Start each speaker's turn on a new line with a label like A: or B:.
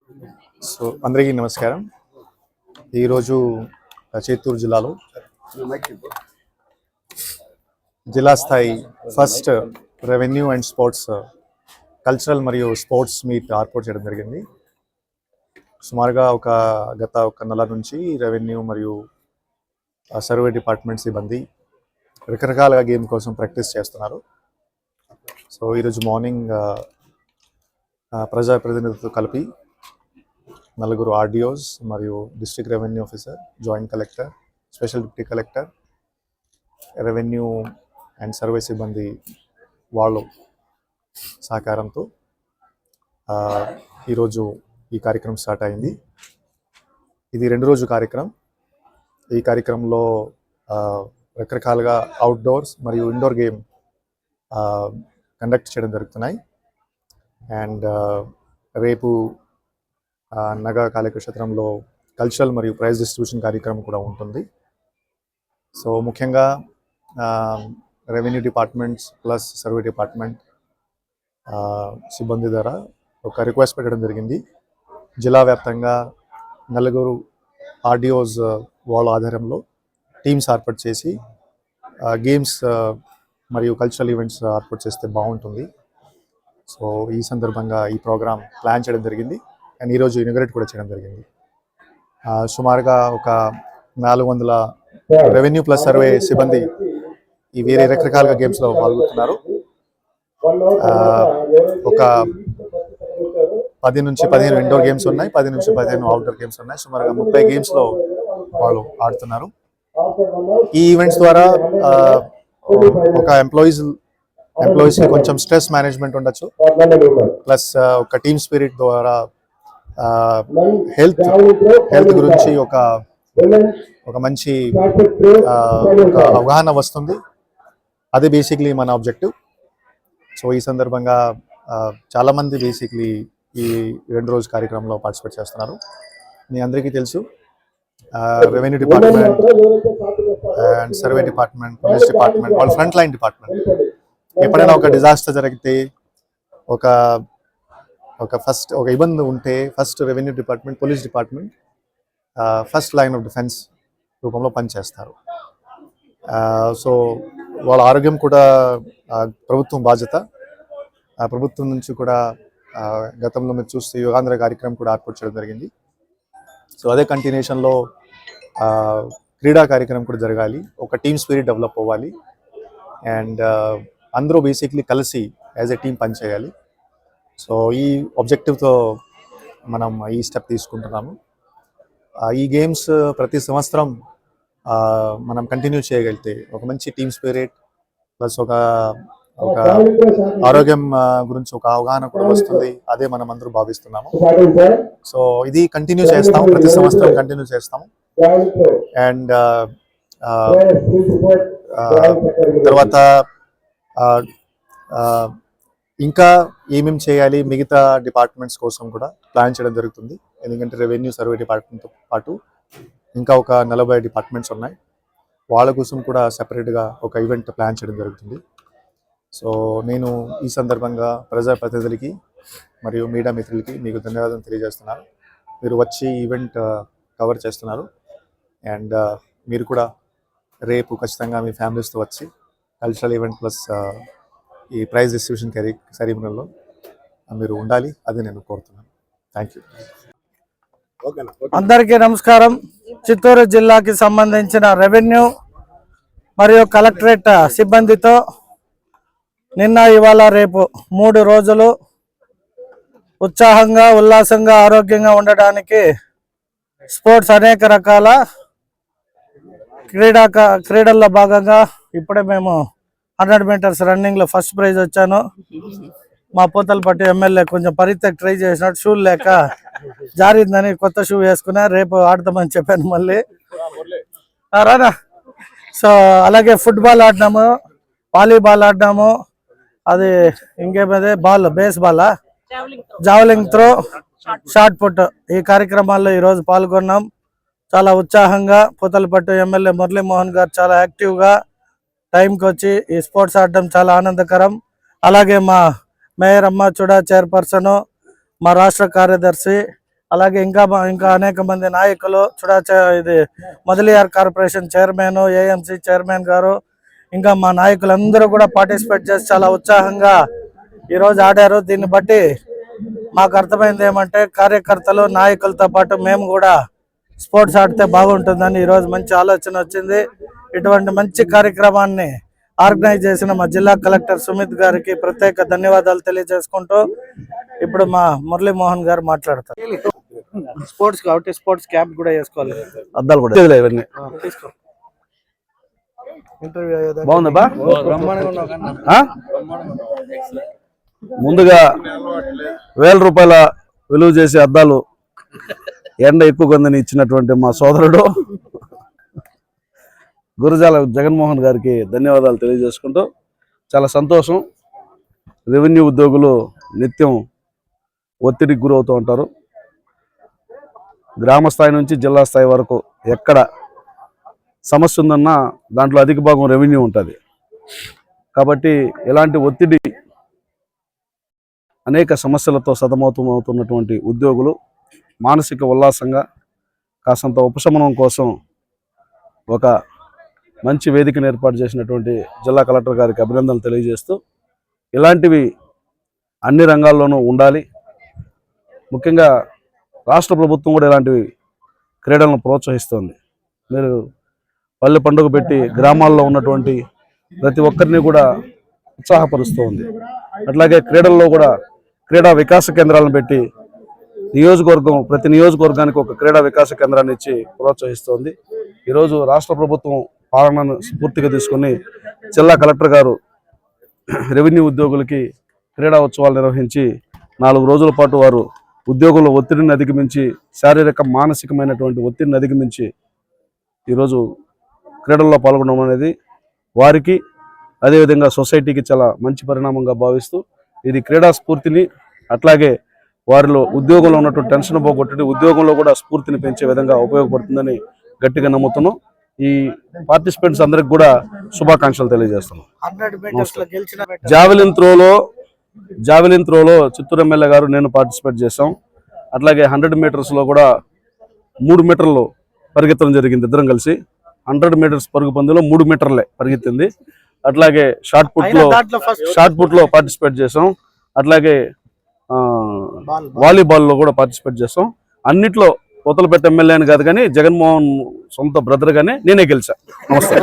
A: So అందరికీ నమస్కారం. ఈరోజు చిత్తూరు జిల్లాలో జిల్లా స్థాయి first revenue and sports cultural మరియు స్పోర్ట్స్ మీట్ ఏర్పాటు చేయడం జరిగింది. సుమారుగా గత నెల నుంచి రెవెన్యూ మరియు సర్వే డిపార్ట్మెంట్ సిబ్బంది రకరకాల గేమ్ కోసం ప్రాక్టీస్ చేస్తున్నారు. సో ఈరోజు మార్నింగ్ ప్రజాప్రతినిధులతో కలిపి నలుగురు ఆర్డిఓస్ మరియు district revenue officer, joint collector, special deputy collector, revenue and survey సిబ్బంది వాళ్ళు సహకారంతో ఈరోజు ఈ కార్యక్రమం స్టార్ట్ అయింది. ఇది 2 రోజు కార్యక్రమం. ఈ కార్యక్రమంలో రకరకాలుగా అవుట్డోర్స్ మరియు ఇండోర్ గేమ్ కండక్ట్ చేయడం జరుగుతున్నాయి. అండ్ రేపు నగా కాళీక్షేత్రంలో కల్చరల్ మరియు ప్రైజ్ డిస్ట్రిబ్యూషన్ కార్యక్రమం కూడా ఉంటుంది. సో ముఖ్యంగా revenue departments plus survey department సిబ్బంది ద్వారా ఒక రిక్వెస్ట్ పెట్టడం జరిగింది. జిల్లా వ్యాప్తంగా 4 ఆర్డిఓస్ వాళ్ళ ఆధారంలో టీమ్స్ ఏర్పాటు చేసి గేమ్స్ మరియు కల్చరల్ ఈవెంట్స్ ఏర్పాటు చేస్తే బాగుంటుంది. సో ఈ సందర్భంగా ఈ ప్రోగ్రామ్ ప్లాన్ చేయడం జరిగింది అండ్ ఈరోజు ఇనాగరేట్ కూడా చేయడం జరిగింది. సుమారుగా ఒక 400 రెవెన్యూ ప్లస్ సర్వే సిబ్బంది ఈ వేరే రకరకాలుగా గేమ్స్లో పాల్గొంటున్నారు. ఒక 10 నుంచి 15 ఇండోర్ గేమ్స్ ఉన్నాయి, 10 నుంచి 15 అవుట్డోర్ గేమ్స్ ఉన్నాయి. సుమారుగా 30 గేమ్స్లో వాళ్ళు ఆడుతున్నారు. ఈ ఈవెంట్స్ ద్వారా ఒక ఎంప్లాయీస్కి కొంచెం స్ట్రెస్ మేనేజ్మెంట్ ఉండొచ్చు, ప్లస్ ఒక టీమ్ స్పిరిట్ ద్వారా హెల్త్ గురించి ఒక మంచి ఒక అవగాహన వస్తుంది. అది బేసిక్లీ మన ఆబ్జెక్టివ్. సో ఈ సందర్భంగా చాలామంది బేసిక్లీ ఈ 2 రోజు కార్యక్రమంలో పార్టిసిపేట్ చేస్తున్నారు. మీ అందరికీ తెలుసు, revenue department and survey department, police department వాళ్ళు ఫ్రంట్ లైన్ డిపార్ట్మెంట్. ఎప్పుడైనా ఒక డిజాస్టర్ జరిగితే ఫస్ట్ ఒక ఇబ్బంది ఉంటే first revenue department, police department first line of defence రూపంలో పనిచేస్తారు. సో వాళ్ళ ఆరోగ్యం కూడా ప్రభుత్వం బాధ్యత. ప్రభుత్వం నుంచి కూడా గతంలో మీరు చూస్తే యుగాంధ్ర కార్యక్రమం కూడా ఏర్పాటు చేయడం జరిగింది. సో అదే కంటిన్యూషన్లో క్రీడా కార్యక్రమం కూడా జరగాలి, ఒక టీమ్ స్పిరిట్ డెవలప్ అవ్వాలి అండ్ అందరూ బేసిక్లీ కలిసి యాజ్ ఎ టీమ్ పనిచేయాలి. సో ఈ ఆబ్జెక్టివ్తో మనం ఈ స్టెప్ తీసుకుంటున్నాము. ఈ గేమ్స్ ప్రతి సంవత్సరం మనం కంటిన్యూ చేయగలిగితే ఒక మంచి టీమ్ స్పిరిట్ ప్లస్ ఒక ఆరోగ్యం గురించి ఒక అవగాహన కూడా వస్తుంది. అదే మనం అందరూ భావిస్తున్నాము. సో ఇది కంటిన్యూ చేస్తాము, ప్రతి సంవత్సరం కంటిన్యూ చేస్తాము. అండ్ తర్వాత ఇంకా ఏమేమి చేయాలి మిగతా డిపార్ట్మెంట్స్ కోసం కూడా ప్లాన్ చేయడం జరుగుతుంది. ఎందుకంటే రెవెన్యూ సర్వే డిపార్ట్మెంట్తో పాటు ఇంకా ఒక 40 డిపార్ట్మెంట్స్ ఉన్నాయి. వాళ్ళ కోసం కూడా సెపరేట్గా ఒక ఈవెంట్ ప్లాన్ చేయడం జరుగుతుంది. సో నేను ఈ సందర్భంగా ప్రజాప్రతినిధులకి మరియు మీడియా మిత్రులకి మీకు ధన్యవాదాలు తెలియజేస్తున్నాను. మీరు వచ్చి ఈవెంట్ కవర్ చేస్తున్నారు అండ్ మీరు కూడా రేపు ఖచ్చితంగా మీ ఫ్యామిలీస్తో వచ్చి కల్చరల్ ఈవెంట్ ప్లస్ ఈ ప్రైజ్ డిస్ట్రిబ్యూషన్ సెరమనీలో మీరు ఉండాలి, అది నేను కోరుతున్నాను. Thank you.
B: అందరికీ నమస్కారం. చిత్తూరు జిల్లాకి సంబంధించిన రెవెన్యూ మరియు కలెక్టరేట్ సిబ్బందితో నిన్న ఇవాళ రేపు 3 రోజులు ఉత్సాహంగా ఉల్లాసంగా ఆరోగ్యంగా ఉండడానికి స్పోర్ట్స్ అనేక రకాల క్రీడల్లో భాగంగా ఇప్పుడే మేము 100 మీటర్స్ రన్నింగ్లో ఫస్ట్ ప్రైజ్ వచ్చాను. మా పూతలపట్టు ఎమ్మెల్యే కొంచెం పరిత్యక్ ట్రై చేసినట్టు షూలు లేక జారిందని కొత్త షూ వేసుకున్నా, రేపు ఆడతామని చెప్పాను మళ్ళీ రానా. సో అలాగే ఫుట్బాల్ ఆడినాము, వాలీబాల్ ఆడినాము, అది ఇంకేమదే బేస్ బాలా, జావలింగ్ త్రో, షార్ట్ పుట్, ఈ కార్యక్రమాల్లో ఈరోజు పాల్గొన్నాం. చాలా ఉత్సాహంగా పూతలపట్టు ఎమ్మెల్యే మురళీమోహన్ గారు చాలా యాక్టివ్గా టైంకి వచ్చి ఈ స్పోర్ట్స్ ఆడడం చాలా ఆనందకరం. అలాగే మా మేయర్ అమ్మ చూడా చైర్పర్సన్, మా రాష్ట్ర కార్యదర్శి అలాగే ఇంకా అనేక మంది నాయకులు ఇది Mudaliar corporation chairman, AMC chairman గారు, ఇంకా మా నాయకులందరూ కూడా పార్టిసిపేట్ చేసి చాలా ఉత్సాహంగా ఈరోజు ఆడారు. దీన్ని బట్టి మాకు అర్థమైంది ఏమంటే కార్యకర్తలు నాయకులతో పాటు మేము కూడా స్పోర్ట్స్ ఆడితే బాగుంటుందని ఈరోజు మంచి ఆలోచన వచ్చింది. ఇటువంటి మంచి కార్యక్రమాన్ని ఆర్గనైజ్ చేసిన మా జిల్లా కలెక్టర్ సుమిత్ గారికి ప్రత్యేక ధన్యవాదాలు తెలియజేసుకుంటూ ఇప్పుడు మా మురళీమోహన్ గారు మాట్లాడతారు. స్పోర్ట్స్ కాబట్టి స్పోర్ట్స్ క్యాప్ కూడా వేసుకోవాలి.
C: అద్దాలు కూడా ఇవన్నీ బాగుందా? ముందుగా 1000 రూపాయల విలువ చేసే అద్దాలు ఎండ ఎక్కువ కొందని ఇచ్చినటువంటి మా సోదరుడు గురజాల జగన్మోహన్ గారికి ధన్యవాదాలు తెలియజేసుకుంటూ చాలా సంతోషం. రెవెన్యూ ఉద్యోగులు నిత్యం ఒత్తిడికి గురవుతూ ఉంటారు. గ్రామ స్థాయి నుంచి జిల్లా స్థాయి వరకు ఎక్కడ సమస్య ఉందన్నా దాంట్లో అధిక భాగం రెవెన్యూ ఉంటుంది. కాబట్టి ఇలాంటి ఒత్తిడి అనేక సమస్యలతో సతమతమవుతున్నటువంటి ఉద్యోగులు మానసిక ఉల్లాసంగా కాసంత ఉపశమనం కోసం ఒక మంచి వేదికను ఏర్పాటు చేసినటువంటి జిల్లా కలెక్టర్ గారికి అభినందనలు తెలియజేస్తూ ఇలాంటివి అన్ని రంగాల్లోనూ ఉండాలి. ముఖ్యంగా రాష్ట్ర ప్రభుత్వం కూడా ఇలాంటివి క్రీడలను ప్రోత్సహిస్తుంది. మీరు పల్లె పండుగ పెట్టి గ్రామాల్లో ఉన్నటువంటి ప్రతి ఒక్కరిని కూడా ఉత్సాహపరుస్తూ ఉంది. అట్లాగే క్రీడల్లో కూడా క్రీడా వికాస కేంద్రాలను పెట్టి ప్రతి నియోజకవర్గానికి ఒక క్రీడా వికాస కేంద్రాన్ని ఇచ్చి ప్రోత్సహిస్తోంది. ఈరోజు రాష్ట్ర ప్రభుత్వం పాలనను స్ఫూర్తిగా తీసుకుని జిల్లా కలెక్టర్ గారు రెవెన్యూ ఉద్యోగులకి క్రీడా ఉత్సవాలు నిర్వహించి 4 రోజుల పాటు వారు ఉద్యోగుల ఒత్తిడిని అధిగమించి శారీరక మానసికమైనటువంటి ఒత్తిడిని అధిగమించి ఈరోజు క్రీడల్లో పాల్గొనడం అనేది వారికి అదేవిధంగా సొసైటీకి చాలా మంచి పరిణామంగా భావిస్తూ ఇది క్రీడా స్ఫూర్తిని అట్లాగే వారిలో ఉద్యోగంలో ఉన్నటువంటి టెన్షన్ పోగొట్టి ఉద్యోగంలో కూడా స్ఫూర్తిని పెంచే విధంగా ఉపయోగపడుతుందని గట్టిగా నమ్ముతున్నాం. ఈ పార్టిసిపెంట్స్ అందరికి కూడా శుభాకాంక్షలు తెలియజేస్తున్నాం. జావెలిన్ త్రోలో చిత్తూరు ఎమ్మెల్యే గారు నేను పార్టిసిపేట్ చేశాం. అట్లాగే 100 మీటర్స్లో కూడా 3 మీటర్లు పరిగెత్తడం జరిగింది. ఇద్దరం కలిసి 100 మీటర్స్ పరుగు పందెంలో 3 మీటర్లే పరిగెత్తింది. అట్లాగే షార్ట్ పుట్లో పార్టిసిపేట్ చేసాం. అట్లాగే వాలీబాల్లో కూడా పార్టిసిపేట్ చేసాం. అన్నిట్లో పోతలపేట ఎమ్మెల్యే అని కాదు కానీ జగన్మోహన్ సొంత బ్రదర్ గానే నేనే గెలిచా. నమస్తే.